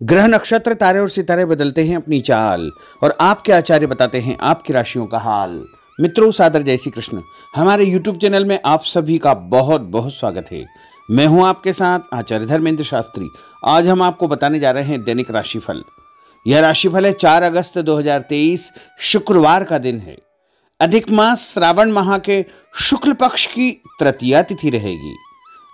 ग्रह नक्षत्र तारे और सितारे बदलते हैं अपनी चाल और आपके आचार्य बताते हैं आपकी राशियों का हाल। मित्रों, सादर जय श्री कृष्ण। हमारे YouTube चैनल में आप सभी का बहुत बहुत स्वागत है। मैं हूं आपके साथ आचार्य धर्मेंद्र शास्त्री। आज हम आपको बताने जा रहे हैं दैनिक राशिफल। यह राशिफल है 4 अगस्त 2023 शुक्रवार का दिन है। अधिक मास श्रावण माह के शुक्ल पक्ष की तृतीया तिथि रहेगी,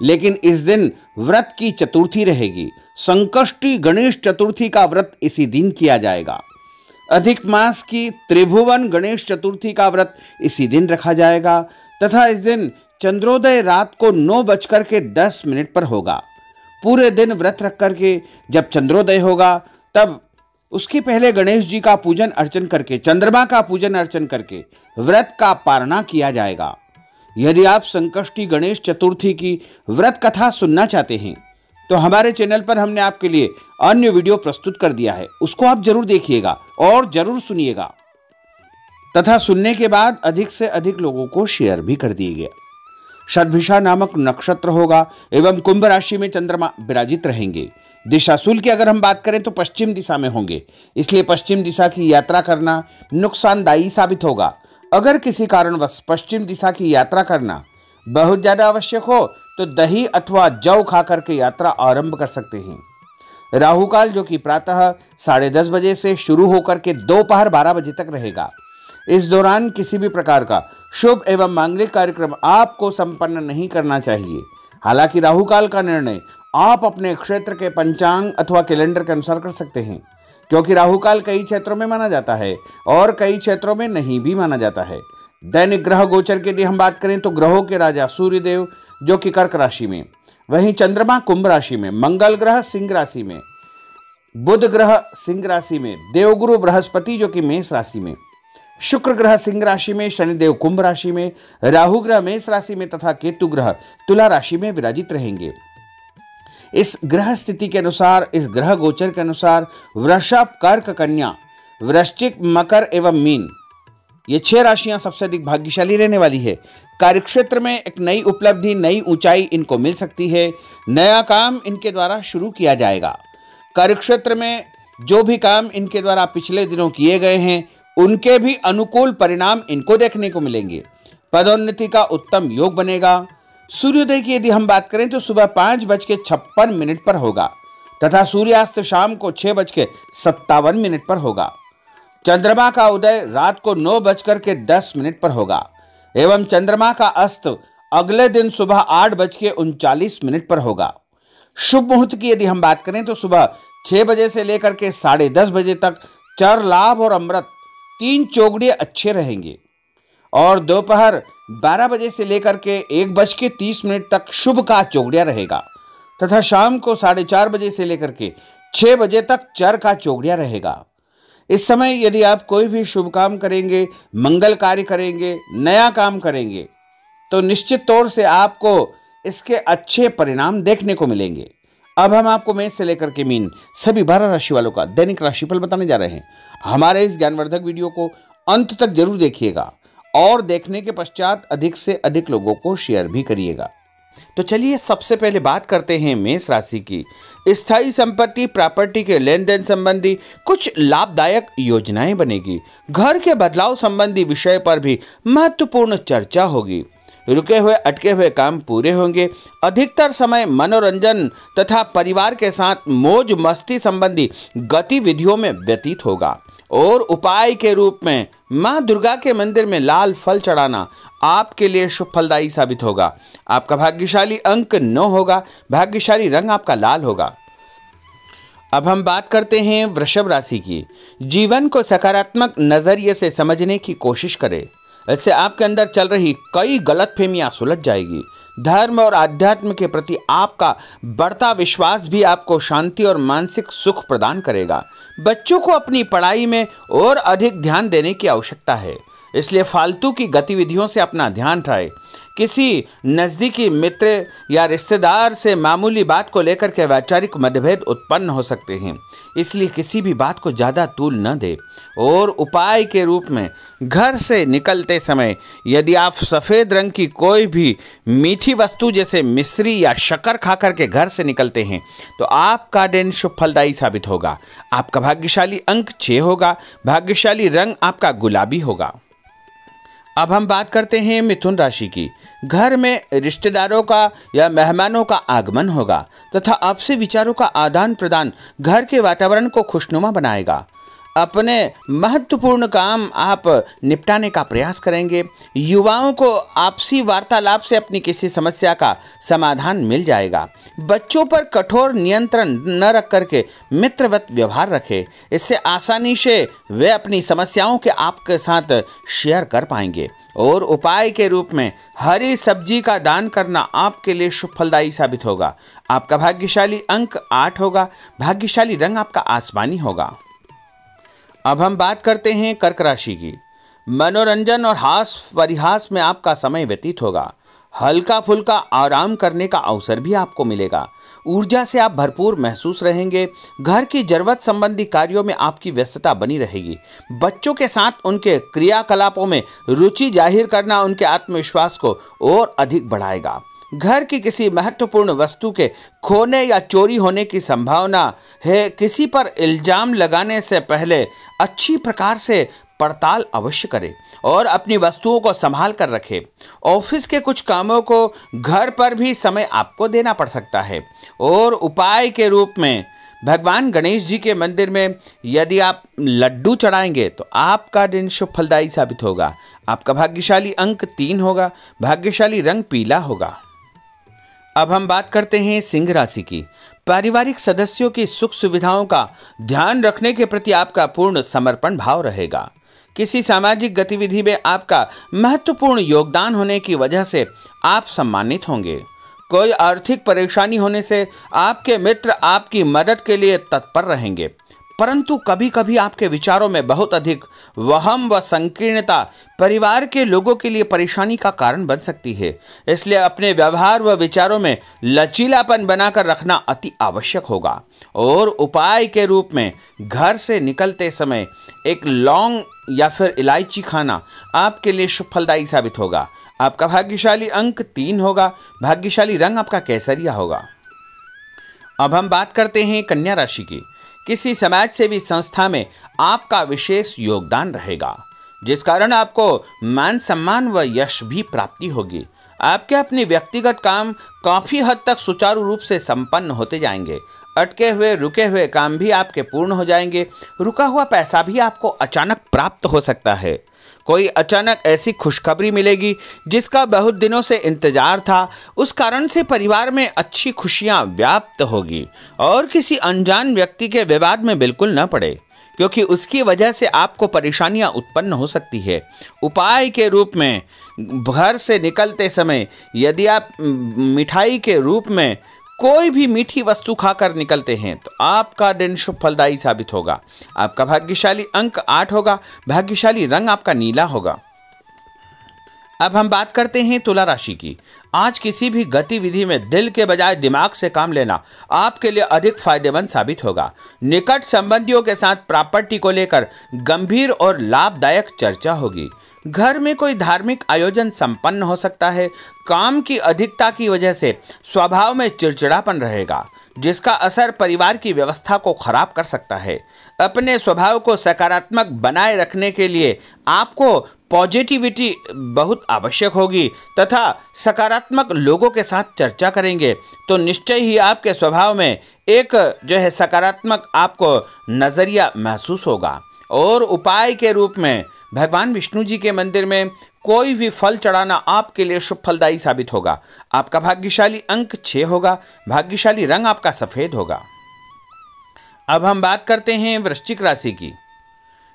लेकिन इस दिन व्रत की चतुर्थी रहेगी। संकष्टी गणेश चतुर्थी का व्रत इसी दिन किया जाएगा। अधिक मास की त्रिभुवन गणेश चतुर्थी का व्रत इसी दिन रखा जाएगा तथा इस दिन चंद्रोदय रात को 9:10 पर होगा। पूरे दिन व्रत रख करके जब चंद्रोदय होगा तब उसके पहले गणेश जी का पूजन अर्चन करके, चंद्रमा का पूजन अर्चन करके व्रत का पारणा किया जाएगा। यदि आप संकष्टी गणेश चतुर्थी की व्रत कथा सुनना चाहते हैं तो हमारे चैनल पर हमने आपके लिए अन्य वीडियो प्रस्तुत कर दिया है, उसको आप जरूर देखिएगा और जरूर सुनिएगा तथा सुनने के बाद अधिक से अधिक लोगों को शेयर भी कर दिएगा। शतभिषा नामक नक्षत्र होगा एवं कुंभ राशि में चंद्रमा विराजित रहेंगे। दिशाशूल की अगर हम बात करें तो पश्चिम दिशा में होंगे, इसलिए पश्चिम दिशा की यात्रा करना नुकसानदायी साबित होगा। अगर किसी कारणवश पश्चिम दिशा की यात्रा करना बहुत ज्यादा आवश्यक हो तो दही अथवा जौ खा करके यात्रा आरंभ कर सकते हैं। राहु काल जो कि प्रातः 10:30 बजे से शुरू होकर के दोपहर 12 बजे तक रहेगा। इस दौरान किसी भी प्रकार का शुभ एवं मांगलिक कार्यक्रम आपको संपन्न नहीं करना चाहिए। हालांकि राहु काल का निर्णय आप अपने क्षेत्र के पंचांग अथवा कैलेंडर के अनुसार कर सकते हैं, क्योंकि राहु काल कई क्षेत्रों में माना जाता है और कई क्षेत्रों में नहीं भी माना जाता है। दैनिक ग्रह गोचर के लिए हम बात करें तो ग्रहों के राजा सूर्यदेव जो कि कर्क राशि में, वहीं चंद्रमा कुंभ राशि में, मंगल ग्रह सिंह राशि में, बुध ग्रह सिंह राशि में, देवगुरु बृहस्पति जो कि मेष राशि में, शुक्र ग्रह सिंह राशि में, शनिदेव कुंभ राशि में, राहु ग्रह मेष राशि में तथा केतु ग्रह तुला राशि में विराजित रहेंगे। इस ग्रह स्थिति के अनुसार, इस ग्रह गोचर के अनुसार वृषभ, कर्क, कन्या, वृश्चिक, मकर एवं मीन, ये 6 राशियां सबसे अधिक भाग्यशाली रहने वाली है। कार्यक्षेत्र में एक नई उपलब्धि, नई ऊंचाई इनको मिल सकती है। नया काम इनके द्वारा शुरू किया जाएगा। कार्यक्षेत्र में जो भी काम इनके द्वारा पिछले दिनों किए गए हैं उनके भी अनुकूल परिणाम इनको देखने को मिलेंगे। पदोन्नति का उत्तम योग बनेगा। सूर्योदय की यदि हम बात करें तो सुबह 5:56 पर होगा तथा सूर्यास्त शाम को 6:57 पर होगा। चंद्रमा का उदय रात को 9:10 पर होगा एवं चंद्रमा का अस्त अगले दिन सुबह 8:39 पर होगा। शुभ मुहूर्त की यदि हम बात करें तो सुबह 6 बजे से लेकर के 10:30 बजे तक चर, लाभ और अमृत 3 चौगड़िए अच्छे रहेंगे और दोपहर 12 बजे से लेकर के 1:30 तक शुभ का चौगड़िया रहेगा तथा शाम को 4:30 बजे से लेकर के 6 बजे तक चर का चौगड़िया रहेगा। इस समय यदि आप कोई भी शुभ काम करेंगे, मंगल कार्य करेंगे, नया काम करेंगे तो निश्चित तौर से आपको इसके अच्छे परिणाम देखने को मिलेंगे। अब हम आपको मेष से लेकर के मीन सभी 12 राशि वालों का दैनिक राशिफल बताने जा रहे हैं। हमारे इस ज्ञानवर्धक वीडियो को अंत तक जरूर देखिएगा और देखने के पश्चात अधिक से अधिक लोगों को शेयर भी करिएगा। तो चलिए सबसे पहले बात करते हैं मेष राशि की। स्थायी संपत्ति, प्रॉपर्टी के लेन देन संबंधी कुछ लाभदायक योजनाएं बनेगी। घर के बदलाव संबंधी विषय पर भी महत्वपूर्ण चर्चा होगी। रुके हुए अटके हुए काम पूरे होंगे। अधिकतर समय मनोरंजन तथा परिवार के साथ मौज मस्ती संबंधी गतिविधियों में व्यतीत होगा और उपाय के रूप में मां दुर्गा के मंदिर में लाल फल चढ़ाना आपके लिए शुभ फलदायी साबित होगा। आपका भाग्यशाली अंक 9 होगा। भाग्यशाली रंग आपका लाल होगा। अब हम बात करते हैं वृषभ राशि की। जीवन को सकारात्मक नजरिए से समझने की कोशिश करें, इससे आपके अंदर चल रही कई गलतफहमियां सुलझ जाएगी। धर्म और आध्यात्म के प्रति आपका बढ़ता विश्वास भी आपको शांति और मानसिक सुख प्रदान करेगा। बच्चों को अपनी पढ़ाई में और अधिक ध्यान देने की आवश्यकता है। इसलिए फालतू की गतिविधियों से अपना ध्यान हटाएं। किसी नज़दीकी मित्र या रिश्तेदार से मामूली बात को लेकर के वैचारिक मतभेद उत्पन्न हो सकते हैं, इसलिए किसी भी बात को ज़्यादा तूल न दें। और उपाय के रूप में घर से निकलते समय यदि आप सफ़ेद रंग की कोई भी मीठी वस्तु जैसे मिश्री या शक्कर खाकर के घर से निकलते हैं तो आपका दिन शुभ फलदायी साबित होगा। आपका भाग्यशाली अंक 6 होगा। भाग्यशाली रंग आपका गुलाबी होगा। अब हम बात करते हैं मिथुन राशि की। घर में रिश्तेदारों का या मेहमानों का आगमन होगा तथा आपसी विचारों का आदान प्रदान घर के वातावरण को खुशनुमा बनाएगा। अपने महत्वपूर्ण काम आप निपटाने का प्रयास करेंगे। युवाओं को आपसी वार्तालाप से अपनी किसी समस्या का समाधान मिल जाएगा। बच्चों पर कठोर नियंत्रण न रख करके मित्रवत व्यवहार रखें, इससे आसानी से वे अपनी समस्याओं के आपके साथ शेयर कर पाएंगे। और उपाय के रूप में हरी सब्जी का दान करना आपके लिए शुभ फलदायी साबित होगा। आपका भाग्यशाली अंक 8 होगा। भाग्यशाली रंग आपका आसमानी होगा। अब हम बात करते हैं कर्क राशि की। मनोरंजन और हास परिहास में आपका समय व्यतीत होगा। हल्का फुल्का आराम करने का अवसर भी आपको मिलेगा। ऊर्जा से आप भरपूर महसूस रहेंगे। घर की जरूरत संबंधी कार्यों में आपकी व्यस्तता बनी रहेगी। बच्चों के साथ उनके क्रियाकलापों में रुचि जाहिर करना उनके आत्मविश्वास को और अधिक बढ़ाएगा। घर की किसी महत्वपूर्ण वस्तु के खोने या चोरी होने की संभावना है। किसी पर इल्जाम लगाने से पहले अच्छी प्रकार से पड़ताल अवश्य करें और अपनी वस्तुओं को संभाल कर रखें। ऑफिस के कुछ कामों को घर पर भी समय आपको देना पड़ सकता है। और उपाय के रूप में भगवान गणेश जी के मंदिर में यदि आप लड्डू चढ़ाएंगे तो आपका दिन शुभ फलदायी साबित होगा। आपका भाग्यशाली अंक 3 होगा। भाग्यशाली रंग पीला होगा। अब हम बात करते हैं सिंह राशि की। पारिवारिक सदस्यों की सुख सुविधाओं का ध्यान रखने के प्रति आपका पूर्ण समर्पण भाव रहेगा। किसी सामाजिक गतिविधि में आपका महत्वपूर्ण योगदान होने की वजह से आप सम्मानित होंगे। कोई आर्थिक परेशानी होने से आपके मित्र आपकी मदद के लिए तत्पर रहेंगे, परंतु कभी कभी आपके विचारों में बहुत अधिक वहम व संकीर्णता परिवार के लोगों के लिए परेशानी का कारण बन सकती है। इसलिए अपने व्यवहार व विचारों में लचीलापन बनाकर रखना अति आवश्यक होगा। और उपाय के रूप में घर से निकलते समय एक लौंग या फिर इलायची खाना आपके लिए शुभ फलदायी साबित होगा। आपका भाग्यशाली अंक 3 होगा। भाग्यशाली रंग आपका केसरिया होगा। अब हम बात करते हैं कन्या राशि की। किसी समाज सेवी संस्था में आपका विशेष योगदान रहेगा, जिस कारण आपको मान सम्मान व यश भी प्राप्ति होगी। आपके अपने व्यक्तिगत काम काफ़ी हद तक सुचारू रूप से संपन्न होते जाएंगे। अटके हुए रुके हुए काम भी आपके पूर्ण हो जाएंगे। रुका हुआ पैसा भी आपको अचानक प्राप्त हो सकता है। कोई अचानक ऐसी खुशखबरी मिलेगी जिसका बहुत दिनों से इंतजार था। उस कारण से परिवार में अच्छी खुशियां व्याप्त होगी और किसी अनजान व्यक्ति के विवाद में बिल्कुल न पड़े, क्योंकि उसकी वजह से आपको परेशानियां उत्पन्न हो सकती है। उपाय के रूप में घर से निकलते समय यदि आप मिठाई के रूप में कोई भी मीठी वस्तु खाकर निकलते हैं तो आपका दिन शुभ फलदायी साबित होगा। आपका भाग्यशाली अंक 8 होगा। भाग्यशाली रंग आपका नीला होगा। अब हम बात करते हैं तुला राशि की। आज किसी भी गतिविधि में दिल के बजाय दिमाग से काम लेना आपके लिए अधिक फायदेमंद साबित होगा। निकट संबंधियों के साथ प्रॉपर्टी को लेकर गंभीर और लाभदायक चर्चा होगी। घर में कोई धार्मिक आयोजन संपन्न हो सकता है। काम की अधिकता की वजह से स्वभाव में चिड़चिड़ापन रहेगा, जिसका असर परिवार की व्यवस्था को खराब कर सकता है। अपने स्वभाव को सकारात्मक बनाए रखने के लिए आपको पॉजिटिविटी बहुत आवश्यक होगी तथा सकारात्मक लोगों के साथ चर्चा करेंगे तो निश्चय ही आपके स्वभाव में एक सकारात्मक आपको नज़रिया महसूस होगा। और उपाय के रूप में भगवान विष्णु जी के मंदिर में कोई भी फल चढ़ाना आपके लिए शुभ फलदायी साबित होगा। आपका भाग्यशाली अंक 6 होगा। भाग्यशाली रंग आपका सफ़ेद होगा। अब हम बात करते हैं वृश्चिक राशि की।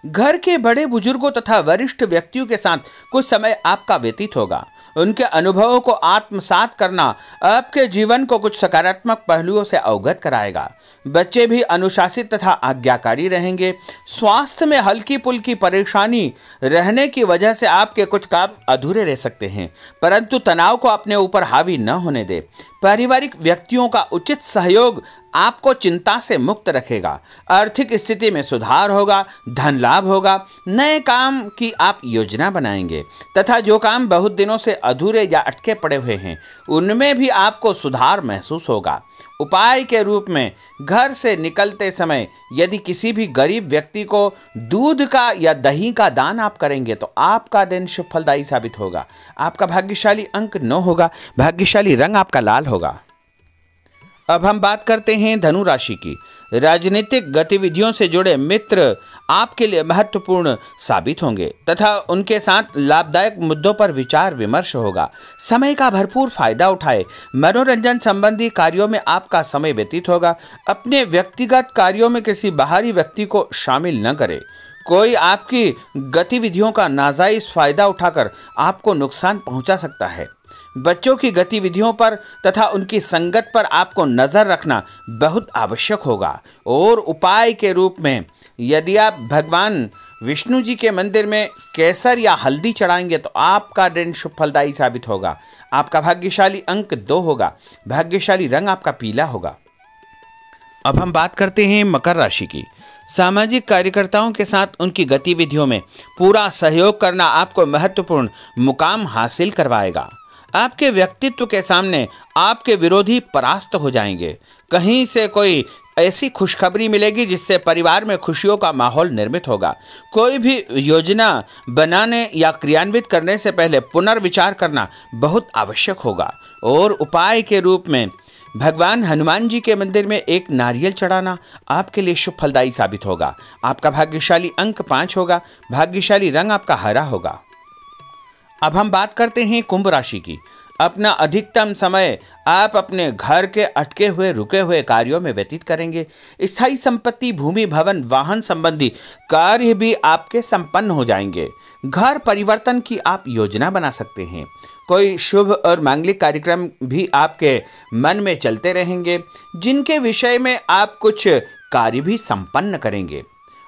घर के बड़े बुजुर्गों तथा वरिष्ठ व्यक्तियों के साथ कुछ समय आपका व्यतीत होगा। उनके अनुभवों को आत्मसात करना आपके जीवन को कुछ सकारात्मक पहलुओं से अवगत कराएगा। बच्चे भी अनुशासित तथा आज्ञाकारी रहेंगे। स्वास्थ्य में हल्की पुल्की परेशानी रहने की वजह से आपके कुछ काम अधूरे रह सकते हैं, परंतु तनाव को अपने ऊपर हावी न होने दे। पारिवारिक व्यक्तियों का उचित सहयोग आपको चिंता से मुक्त रखेगा। आर्थिक स्थिति में सुधार होगा, धन लाभ होगा। नए काम की आप योजना बनाएंगे तथा जो काम बहुत दिनों से अधूरे या अटके पड़े हुए हैं उनमें भी आपको सुधार महसूस होगा। उपाय के रूप में घर से निकलते समय यदि किसी भी गरीब व्यक्ति को दूध का या दही का दान आप करेंगे तो आपका दिन शुभ फलदायी साबित होगा। आपका भाग्यशाली अंक 9 होगा। भाग्यशाली रंग आपका लाल होगा। अब हम बात करते हैं धनु राशि की। राजनीतिक गतिविधियों से जुड़े मित्र आपके लिए महत्वपूर्ण साबित होंगे तथा उनके साथ लाभदायक मुद्दों पर विचार विमर्श होगा। समय का भरपूर फायदा उठाए। मनोरंजन संबंधी कार्यों में आपका समय व्यतीत होगा। अपने व्यक्तिगत कार्यों में किसी बाहरी व्यक्ति को शामिल न करें। कोई आपकी गतिविधियों का नाजायज फायदा उठाकर आपको नुकसान पहुंचा सकता है। बच्चों की गतिविधियों पर तथा उनकी संगत पर आपको नजर रखना बहुत आवश्यक होगा। और उपाय के रूप में यदि आप भगवान विष्णु जी के मंदिर में केसर या हल्दी चढ़ाएंगे तो आपका दिन शुभ फलदायी साबित होगा। आपका भाग्यशाली अंक 2 होगा। भाग्यशाली रंग आपका पीला होगा। अब हम बात करते हैं मकर राशि की। सामाजिक कार्यकर्ताओं के साथ उनकी गतिविधियों में पूरा सहयोग करना आपको महत्वपूर्ण मुकाम हासिल करवाएगा। आपके व्यक्तित्व के सामने आपके विरोधी परास्त हो जाएंगे। कहीं से कोई ऐसी खुशखबरी मिलेगी जिससे परिवार में खुशियों का माहौल निर्मित होगा। कोई भी योजना बनाने या क्रियान्वित करने से पहले पुनर्विचार करना बहुत आवश्यक होगा। और उपाय के रूप में भगवान हनुमान जी के मंदिर में एक नारियल चढ़ाना आपके लिए शुभ फलदायी साबित होगा। आपका भाग्यशाली अंक 5 होगा। भाग्यशाली रंग आपका हरा होगा। अब हम बात करते हैं कुंभ राशि की। अपना अधिकतम समय आप अपने घर के अटके हुए रुके हुए कार्यों में व्यतीत करेंगे। स्थायी संपत्ति, भूमि, भवन, वाहन संबंधी कार्य भी आपके संपन्न हो जाएंगे। घर परिवर्तन की आप योजना बना सकते हैं। कोई शुभ और मांगलिक कार्यक्रम भी आपके मन में चलते रहेंगे जिनके विषय में आप कुछ कार्य भी संपन्न करेंगे।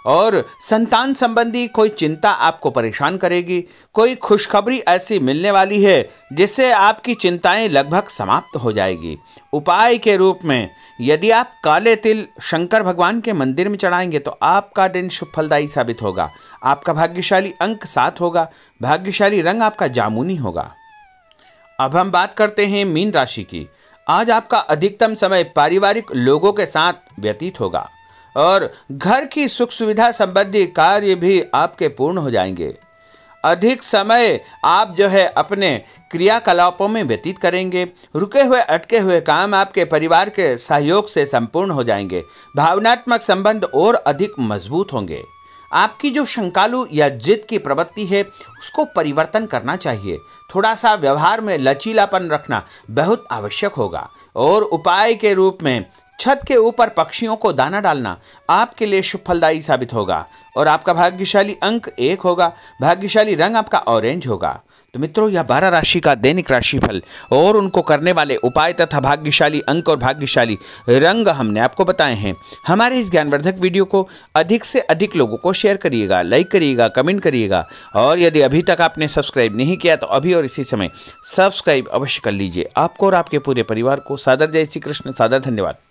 और संतान संबंधी कोई चिंता आपको परेशान करेगी। कोई खुशखबरी ऐसी मिलने वाली है जिससे आपकी चिंताएं लगभग समाप्त हो जाएगी। उपाय के रूप में यदि आप काले तिल शंकर भगवान के मंदिर में चढ़ाएंगे तो आपका दिन शुभ फलदायी साबित होगा। आपका भाग्यशाली अंक 7 होगा। भाग्यशाली रंग आपका जामुनी होगा। अब हम बात करते हैं मीन राशि की। आज आपका अधिकतम समय पारिवारिक लोगों के साथ व्यतीत होगा और घर की सुख सुविधा संबंधी कार्य भी आपके पूर्ण हो जाएंगे। अधिक समय आप अपने क्रियाकलापों में व्यतीत करेंगे। रुके हुए अटके हुए काम आपके परिवार के सहयोग से संपूर्ण हो जाएंगे। भावनात्मक संबंध और अधिक मजबूत होंगे। आपकी जो शंकालु या जिद की प्रवृत्ति है उसको परिवर्तन करना चाहिए। थोड़ा सा व्यवहार में लचीलापन रखना बहुत आवश्यक होगा। और उपाय के रूप में छत के ऊपर पक्षियों को दाना डालना आपके लिए शुभ फलदायी साबित होगा। और आपका भाग्यशाली अंक 1 होगा। भाग्यशाली रंग आपका ऑरेंज होगा। तो मित्रों, यह 12 राशि का दैनिक राशिफल और उनको करने वाले उपाय तथा भाग्यशाली अंक और भाग्यशाली रंग हमने आपको बताए हैं। हमारे इस ज्ञानवर्धक वीडियो को अधिक से अधिक लोगों को शेयर करिएगा, लाइक करिएगा, कमेंट करिएगा। और यदि अभी तक आपने सब्सक्राइब नहीं किया तो अभी और इसी समय सब्सक्राइब अवश्य कर लीजिए। आपको और आपके पूरे परिवार को सादर जय श्री कृष्ण, सादर धन्यवाद।